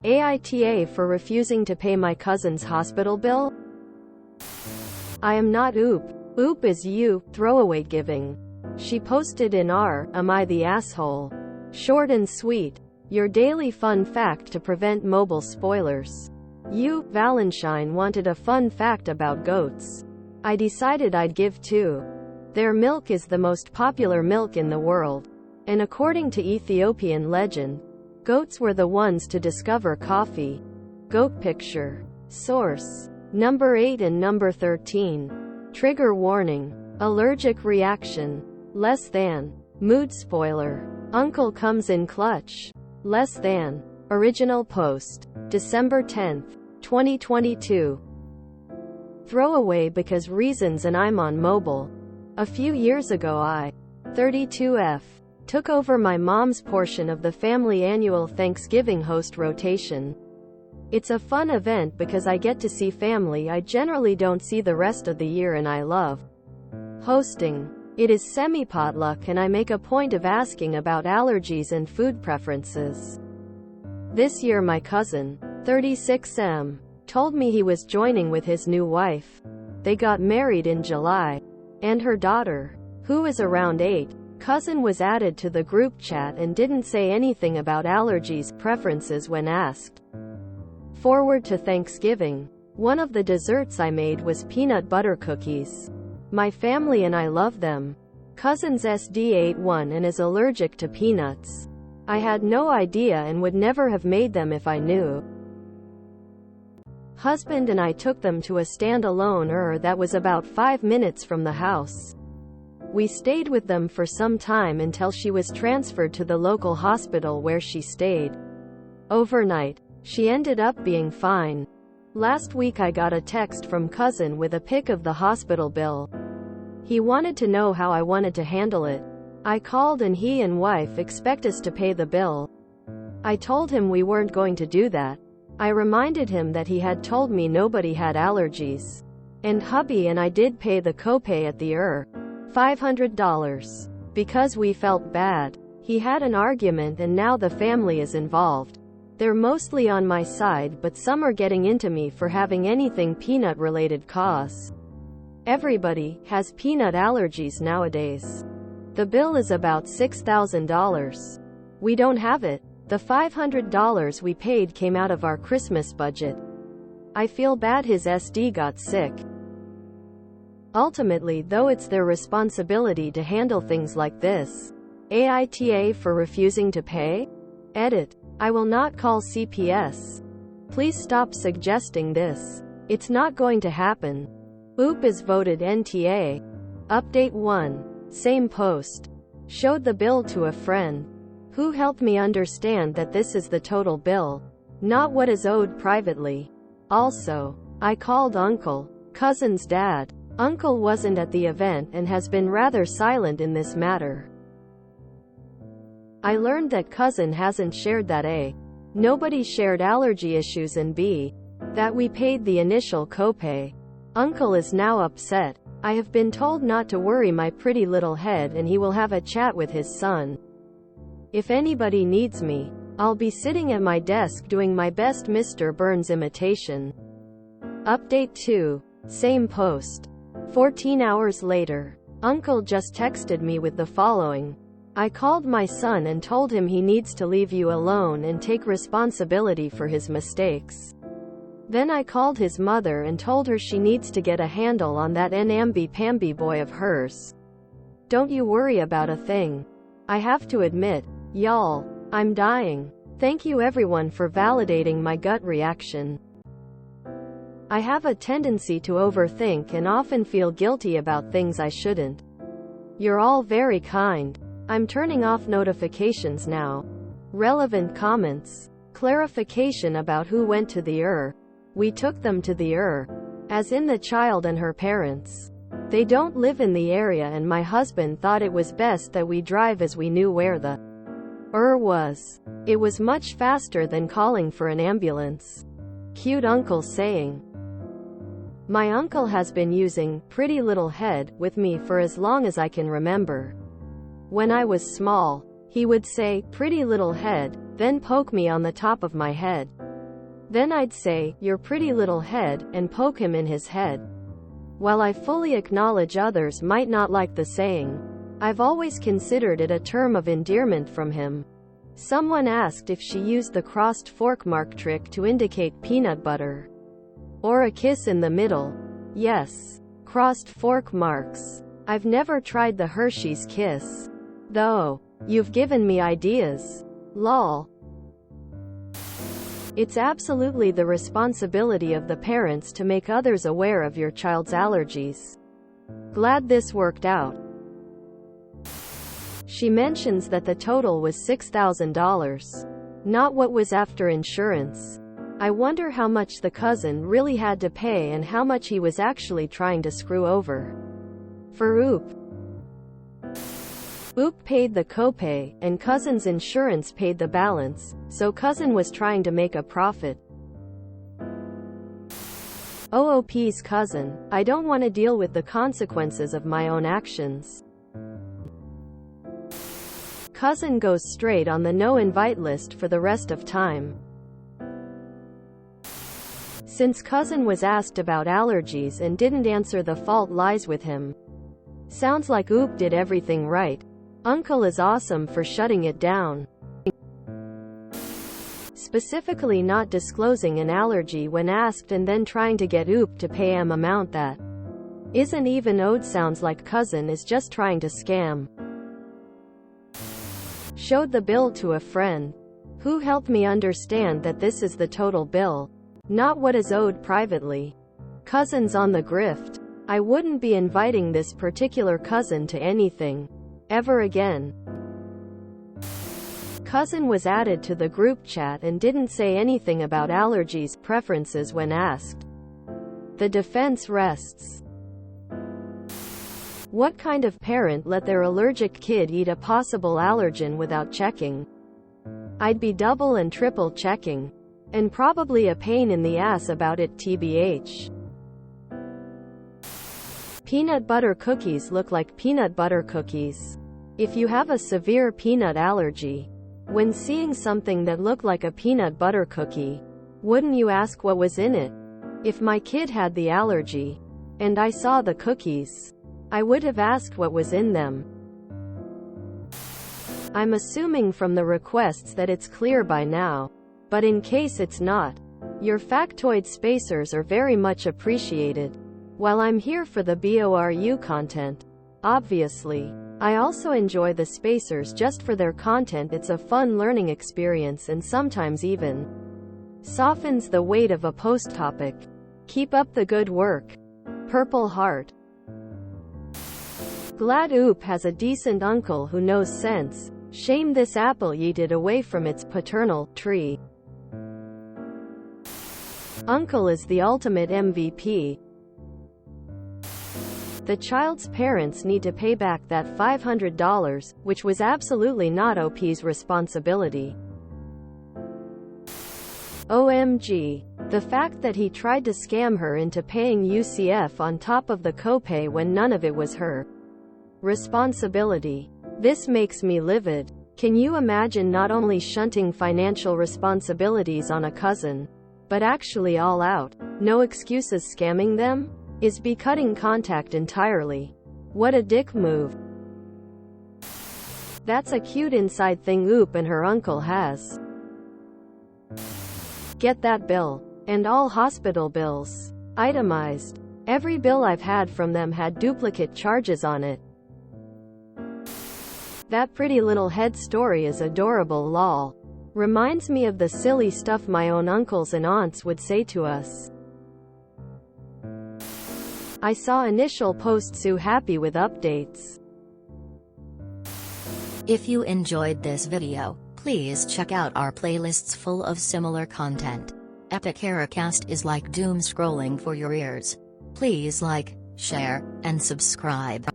AITA for refusing to pay my cousin's hospital bill? I am not Oop. Oop is you, throwaway giving. She posted in Am I the Asshole? Short and sweet. Your daily fun fact to prevent mobile spoilers. You, Valenshine, wanted a fun fact about goats. I decided I'd give two. Their milk is the most popular milk in the world. And according to Ethiopian legend, goats were the ones to discover coffee. Goat picture. Source. Number 8 and number 13. Trigger warning. Allergic reaction. Less than. Mood spoiler. Uncle comes in clutch. Less than. Original post. December 10th, 2022. Throwaway because reasons and I'm on mobile. A few years ago I, 32F, took over my mom's portion of the family annual Thanksgiving host rotation. It's a fun event because I get to see family I generally don't see the rest of the year and I love hosting. It is semi-potluck and I make a point of asking about allergies and food preferences. This year my cousin, 36M, told me he was joining with his new wife. They got married in July. And her daughter, who is around 8, cousin was added to the group chat and didn't say anything about allergies preferences when asked. Forward to Thanksgiving. One of the desserts I made was peanut butter cookies. My family and I love them. Cousin's SD ate one and is allergic to peanuts. I had no idea and would never have made them if I knew. Husband and I took them to a standalone that was about 5 minutes from the house. We stayed with them for some time until she was transferred to the local hospital where she stayed overnight. She ended up being fine. Last week I got a text from cousin with a pic of the hospital bill. He wanted to know how I wanted to handle it. I called and he and wife expect us to pay the bill. I told him we weren't going to do that. I reminded him that he had told me nobody had allergies. And hubby and I did pay the copay at the $500. Because we felt bad. He had an argument and now the family is involved. They're mostly on my side but some are getting into me for having anything peanut related cause. Everybody has peanut allergies nowadays. The bill is about $6,000. We don't have it. The $500 we paid came out of our Christmas budget. I feel bad his SD got sick. Ultimately, though, it's their responsibility to handle things like this. AITA for refusing to pay? Edit. I will not call CPS. Please stop suggesting this. It's not going to happen. Oop is voted NTA. Update 1. Same post. Showed the bill to a friend who helped me understand that this is the total bill, not what is owed privately. Also, I called uncle, cousin's dad. Uncle wasn't at the event and has been rather silent in this matter. I learned that cousin hasn't shared that A. Nobody shared allergy issues and B. That we paid the initial copay. Uncle is now upset. I have been told not to worry my pretty little head and he will have a chat with his son. If anybody needs me, I'll be sitting at my desk doing my best Mr. Burns imitation. Update 2. Same post. 14 hours later. Uncle just texted me with the following. I called my son and told him he needs to leave you alone and take responsibility for his mistakes. Then I called his mother and told her she needs to get a handle on that namby-pamby boy of hers. Don't you worry about a thing. I have to admit, y'all, I'm dying. Thank you everyone for validating my gut reaction. I have a tendency to overthink and often feel guilty about things I shouldn't. You're all very kind. I'm turning off notifications now. Relevant comments. Clarification about who went to the We took them to the as in the child and her parents. They don't live in the area and my husband thought it was best that we drive as we knew where the was. It was much faster than calling for an ambulance. Cute uncle saying. My uncle has been using Pretty Little Head with me for as long as I can remember. When I was small, he would say, Pretty Little Head, then poke me on the top of my head. Then I'd say, "Your pretty little head," and poke him in his head. While I fully acknowledge others might not like the saying, I've always considered it a term of endearment from him. Someone asked if she used the crossed fork mark trick to indicate peanut butter. Or a kiss in the middle. Yes. Crossed fork marks. I've never tried the Hershey's kiss. Though. You've given me ideas. Lol. It's absolutely the responsibility of the parents to make others aware of your child's allergies. Glad this worked out. She mentions that the total was $6,000. Not what was after insurance. I wonder how much the cousin really had to pay and how much he was actually trying to screw over. For Oop. Oop paid the copay, and cousin's insurance paid the balance, so cousin was trying to make a profit. OOP's cousin, I don't want to deal with the consequences of my own actions. Cousin goes straight on the no-invite list for the rest of time. Since cousin was asked about allergies and didn't answer, the fault lies with him. Sounds like Oop did everything right. Uncle is awesome for shutting it down. Specifically not disclosing an allergy when asked and then trying to get Oop to pay an amount that isn't even owed. Sounds like cousin is just trying to scam. Showed the bill to a friend who helped me understand that this is the total bill, not what is owed privately. Cousin's on the grift. I wouldn't be inviting this particular cousin to anything ever again. Cousin was added to the group chat and didn't say anything about allergies preferences when asked. The defense rests. What kind of parent let their allergic kid eat a possible allergen without checking? I'd be double and triple checking. And probably a pain in the ass about it, tbh. Peanut butter cookies look like peanut butter cookies. If you have a severe peanut allergy, when seeing something that looked like a peanut butter cookie, wouldn't you ask what was in it? If my kid had the allergy, and I saw the cookies, I would have asked what was in them. I'm assuming from the requests that it's clear by now, but in case it's not, your factoid spacers are very much appreciated. While I'm here for the BORU content, obviously, I also enjoy the spacers just for their content. It's a fun learning experience and sometimes even softens the weight of a post topic. Keep up the good work. Purple Heart. Glad Oop has a decent uncle who knows sense. Shame this apple yeeted away from its paternal tree. Uncle is the ultimate MVP. The child's parents need to pay back that $500, which was absolutely not OP's responsibility. OMG. The fact that he tried to scam her into paying UCF on top of the copay when none of it was her responsibility. This makes me livid. Can you imagine not only shunting financial responsibilities on a cousin, but actually all out, no excuses scamming them? Is be cutting contact entirely. What a dick move. That's a cute inside thing Oop and her uncle has. Get that bill. And all hospital bills. Itemized. Every bill I've had from them had duplicate charges on it. That pretty little head story is adorable, lol. Reminds me of the silly stuff my own uncles and aunts would say to us. I saw initial post so happy with updates. If you enjoyed this video, please check out our playlists full of similar content. Epic Aracast is like doom scrolling for your ears. Please like, share, and subscribe.